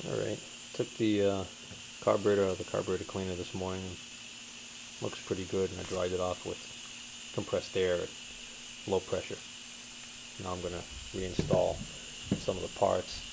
Alright, took the carburetor out of the carburetor cleaner this morning. Looks pretty good, and I dried it off with compressed air at low pressure. Now I'm going to reinstall some of the parts.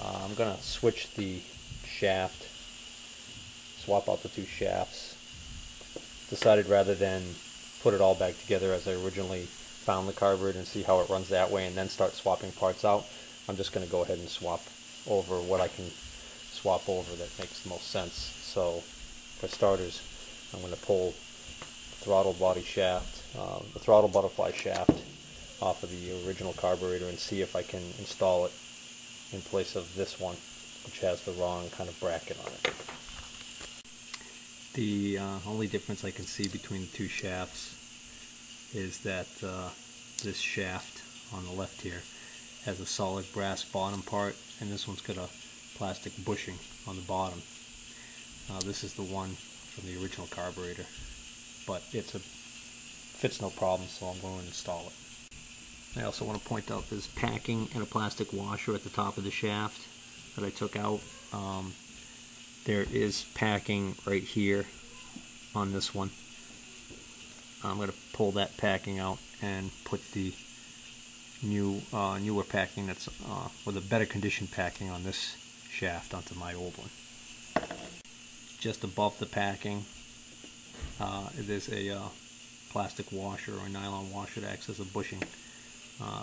I'm going to switch the shaft, swap out the two shafts. Decided rather than put it all back together as I originally found the carburetor and see how it runs that way and then start swapping parts out, I'm just going to go ahead and swap over what I can swap over that makes the most sense. So for starters, I'm going to pull the throttle body shaft, the throttle butterfly shaft off of the original carburetor and see if I can install it in place of this one, which has the wrong kind of bracket on it. The only difference I can see between the two shafts is that this shaft on the left here has a solid brass bottom part, and this one's got a plastic bushing on the bottom. This is the one from the original carburetor, but fits no problem, so I'm going to install it. I also want to point out there's packing and a plastic washer at the top of the shaft that I took out. There is packing right here on this one. I'm going to pull that packing out and put the newer packing that's with a better condition packing on this shaft onto my old one. Just above the packing, there's a plastic washer or a nylon washer that acts as a bushing.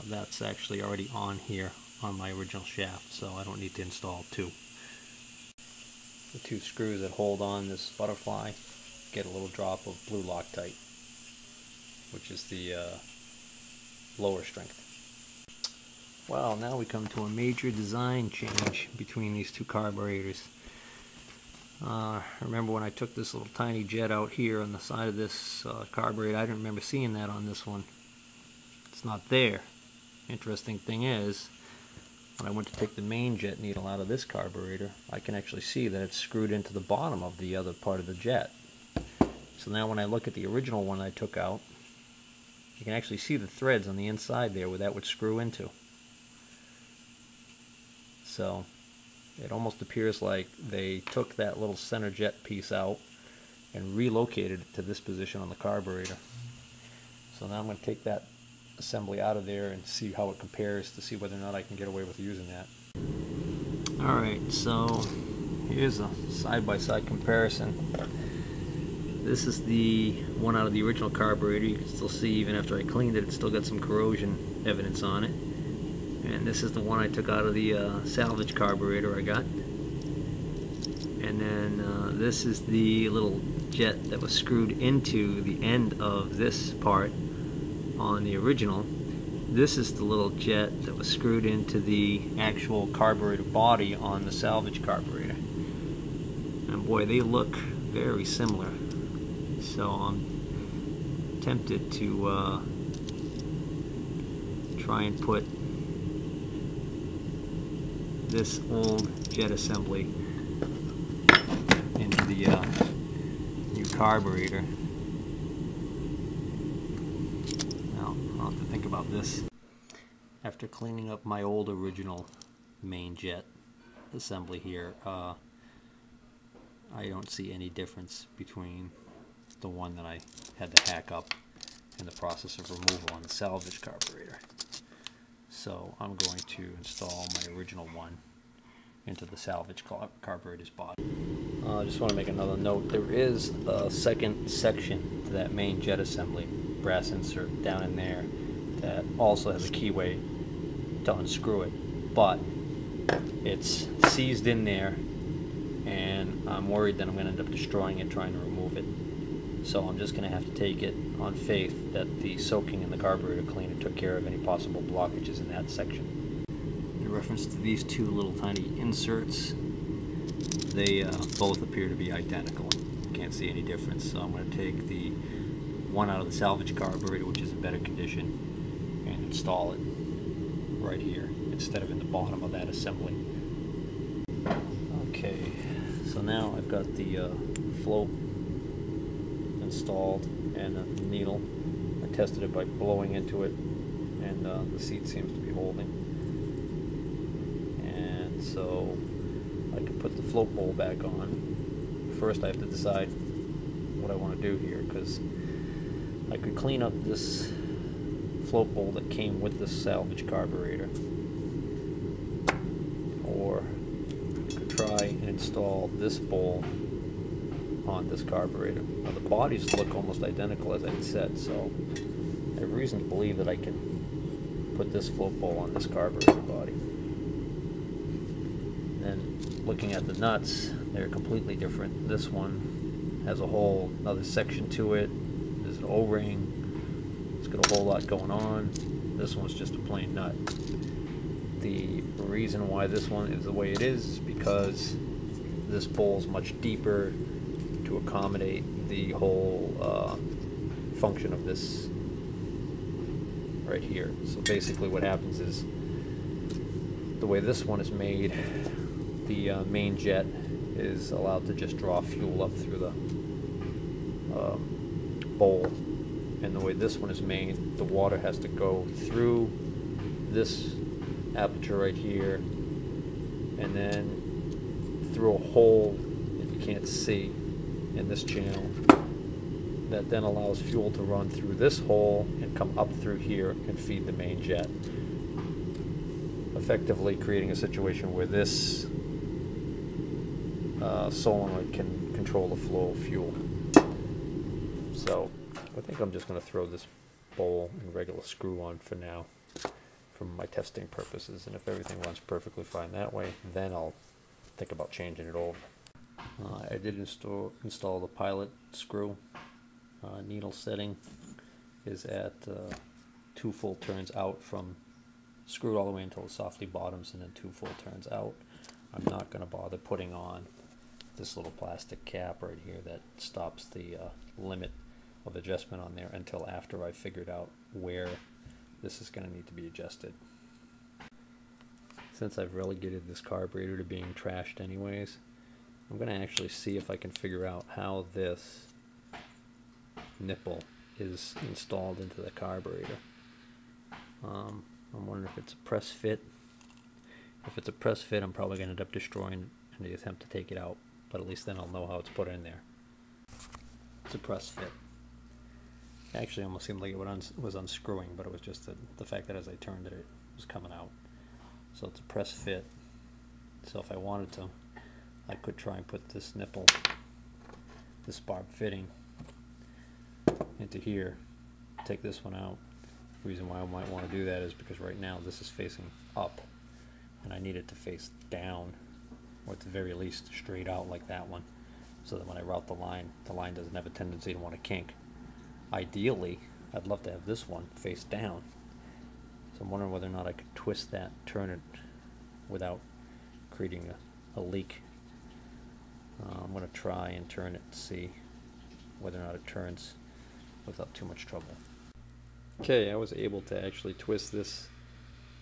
That's actually already on here on my original shaft, so I don't need to install two. The two screws that hold on this butterfly get a little drop of blue Loctite, which is the lower strength. Well, now we come to a major design change between these two carburetors. Remember when I took this little tiny jet out here on the side of this carburetor? I didn't remember seeing that on this one. It's not there. Interesting thing is, when I went to take the main jet needle out of this carburetor, I can actually see that it's screwed into the bottom of the other part of the jet. So now when I look at the original one I took out, you can actually see the threads on the inside there where that would screw into. So it almost appears like they took that little center jet piece out and relocated it to this position on the carburetor. So now I'm going to take that assembly out of there and see how it compares to see whether or not I can get away with using that. Alright, so here's a side-by-side comparison. This is the one out of the original carburetor. You can still see even after I cleaned it, it's still got some corrosion evidence on it. And this is the one I took out of the salvage carburetor I got. And then this is the little jet that was screwed into the end of this part on the original. This is the little jet that was screwed into the actual carburetor body on the salvage carburetor. And boy, they look very similar. So I'm tempted to try and put this old jet assembly into the new carburetor. Now, I'll have to think about this. After cleaning up my old original main jet assembly here, I don't see any difference between the one that I had to hack up in the process of removal on the salvage carburetor. So I'm going to install my original one into the salvage carburetor's body. I just want to make another note. There is a second section to that main jet assembly, brass insert down in there, that also has a keyway to unscrew it, but it's seized in there, and I'm worried that I'm going to end up destroying it trying to remove it. So I'm just going to have to take it on faith that the soaking in the carburetor cleaner took care of any possible blockages in that section. In reference to these two little tiny inserts, they both appear to be identical. Can't see any difference. So I'm going to take the one out of the salvage carburetor, which is in better condition, and install it right here instead of in the bottom of that assembly. Okay, so now I've got the float installed and a needle. I tested it by blowing into it, and the seat seems to be holding. And so I can put the float bowl back on. First I have to decide what I want to do here, because I could clean up this float bowl that came with the salvage carburetor, or I could try and install this bowl on this carburetor. Now the bodies look almost identical as I said, so I have reason to believe that I can put this float bowl on this carburetor body. And then looking at the nuts, they're completely different. This one has a whole other section to it. There's an O-ring. It's got a whole lot going on. This one's just a plain nut. The reason why this one is the way it is because this bowl is much deeper to accommodate the whole function of this right here. So basically what happens is, the way this one is made, the main jet is allowed to just draw fuel up through the bowl, and the way this one is made, the water has to go through this aperture right here and then through a hole that you can't see in this channel, that then allows fuel to run through this hole and come up through here and feed the main jet, effectively creating a situation where this solenoid can control the flow of fuel. So I think I'm just going to throw this bowl and regular screw on for now for my testing purposes, and if everything runs perfectly fine that way, then I'll think about changing it over. I did install the pilot screw. Needle setting is at 2 full turns out, from screwed all the way until it softly bottoms, and then 2 full turns out. I'm not going to bother putting on this little plastic cap right here that stops the limit of adjustment on there until after I've figured out where this is going to need to be adjusted. Since I've relegated this carburetor to being trashed anyways, I'm going to actually see if I can figure out how this nipple is installed into the carburetor. I'm wondering if it's a press fit. If it's a press fit, I'm probably going to end up destroying in the attempt to take it out, but at least then I'll know how it's put in there. It's a press fit. It actually almost seemed like it was unscrewing, but it was just the fact that as I turned it, it was coming out. So it's a press fit. So if I wanted to, I could try and put this nipple, this barb fitting, into here, take this one out. The reason why I might want to do that is because right now this is facing up, and I need it to face down, or at the very least straight out like that one, so that when I route the line doesn't have a tendency to want to kink. Ideally, I'd love to have this one face down. So I'm wondering whether or not I could twist that, turn it without creating a leak. I'm going to try and turn it to see whether or not it turns without too much trouble. Okay, I was able to actually twist this,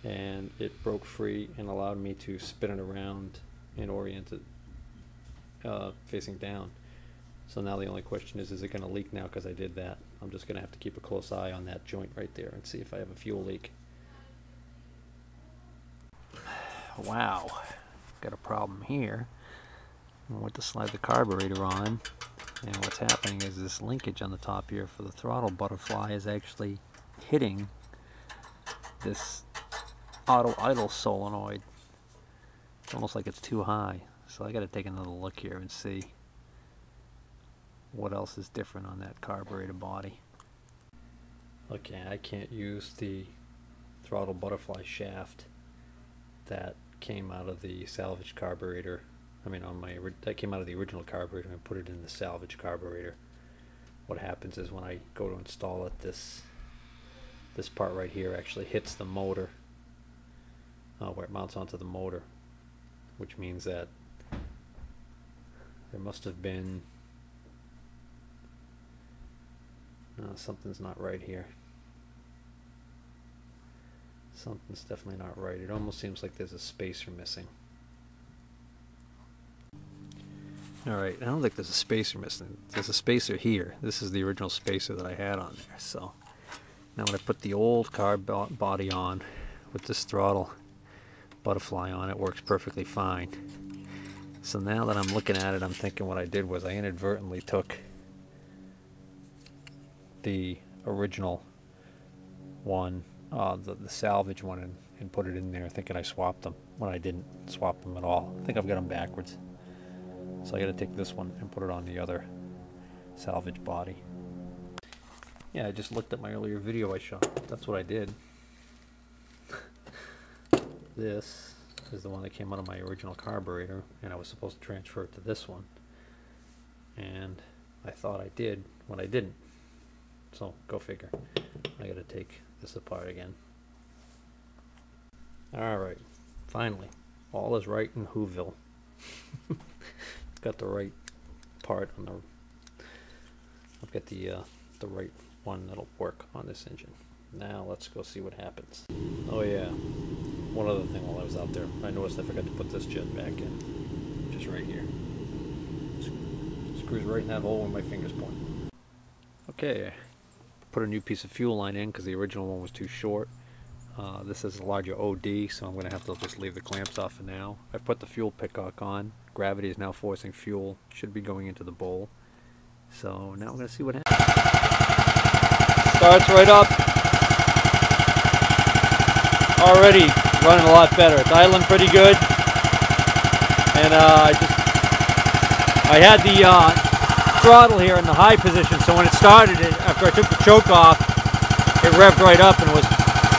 and it broke free and allowed me to spin it around and orient it facing down. So now the only question is it going to leak now because I did that? I'm just going to have to keep a close eye on that joint right there and see if I have a fuel leak. Wow, got a problem here. I went to slide the carburetor on, and what's happening is this linkage on the top here for the throttle butterfly is actually hitting this auto idle solenoid. It's almost like it's too high. So I got to take another look here and see what else is different on that carburetor body. Okay, I can't use the throttle butterfly shaft that came out of the salvage carburetor. I mean, that came out of the original carburetor and put it in the salvage carburetor. What happens is when I go to install it, this part right here actually hits the motor, where it mounts onto the motor, which means that there must have been something's not right here. Something's definitely not right. It almost seems like there's a spacer missing. Alright, I don't think there's a spacer missing. There's a spacer here. This is the original spacer that I had on there. So now when I put the old carb body on with this throttle butterfly on it, works perfectly fine. So now that I'm looking at it, I'm thinking what I did was I inadvertently took the original one, the salvage one, and put it in there thinking I swapped them, when I didn't swap them at all. I think I've got them backwards. So I got to take this one and put it on the other salvage body. Yeah, I just looked at my earlier video I shot. That's what I did. This is the one that came out of my original carburetor, and I was supposed to transfer it to this one. And I thought I did when I didn't. So, go figure. I got to take this apart again. Alright, finally. All is right in Whoville. Got the right part on the... I've got the right one that'll work on this engine. Now let's go see what happens. Oh yeah, one other thing while I was out there. I noticed I forgot to put this jet back in. Just right here. Screws right in that hole where my fingers point. Okay, put a new piece of fuel line in because the original one was too short. This is a larger OD, so I'm going to have to just leave the clamps off for now. I've put the fuel pickcock on. Gravity is now forcing fuel. Should be going into the bowl. So now we're going to see what happens. Starts right up. Already running a lot better. It's idling pretty good. And I had the throttle here in the high position, so when it started, after I took the choke off, it revved right up and was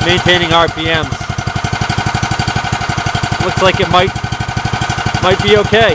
maintaining RPMs. Looks like it might be okay.